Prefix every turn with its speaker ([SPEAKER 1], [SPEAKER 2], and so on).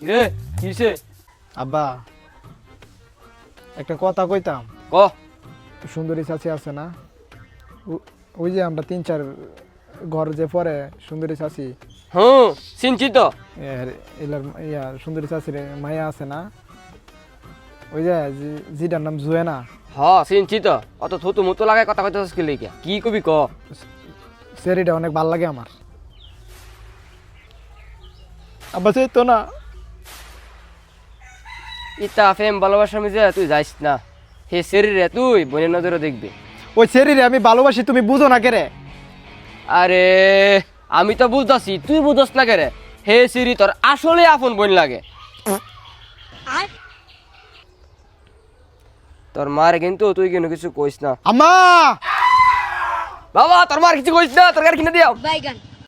[SPEAKER 1] রে কিসে
[SPEAKER 2] আব্বা একটা কথা কইতাম।
[SPEAKER 1] ক
[SPEAKER 2] সুন্দরী চাচি আছে না, ওই যে আমরা ৩-৪ ঘর যে পরে সুন্দরী চাচি,
[SPEAKER 1] হুম চিন্তিত
[SPEAKER 2] সুন্দরী চাচির মায়া আছে না, ওই যে জিটার নাম জুয়েনা।
[SPEAKER 1] হ চিন্তিত অত থুতু মুতু লাগায় কথা কইতে কি লেগে কি কবি ক
[SPEAKER 2] সেরিটা অনেক ভাল লাগে আমার। আব্বা সে তো না,
[SPEAKER 1] ইতা ফেম ভালোবাসা মিজে তুই যাইস না, হে শরীরে তুই বোনের নজরে দেখবি।
[SPEAKER 2] ওই সেরিরে আমি ভালোবাসি, তুমি বুঝো না কেরে?
[SPEAKER 1] আরে আমি তো বুঝতাছি তুই বুঝস না কে রে, হে সিরি তোর আসলে আপন বোন লাগে। তোর মার কিন্তু তুই কিন্তু কিছু কইস না।
[SPEAKER 2] আম্মা
[SPEAKER 1] বাবা তোর মার কিছু কইস না, তোর গাড়ি কিনে দিও।
[SPEAKER 3] বাইগান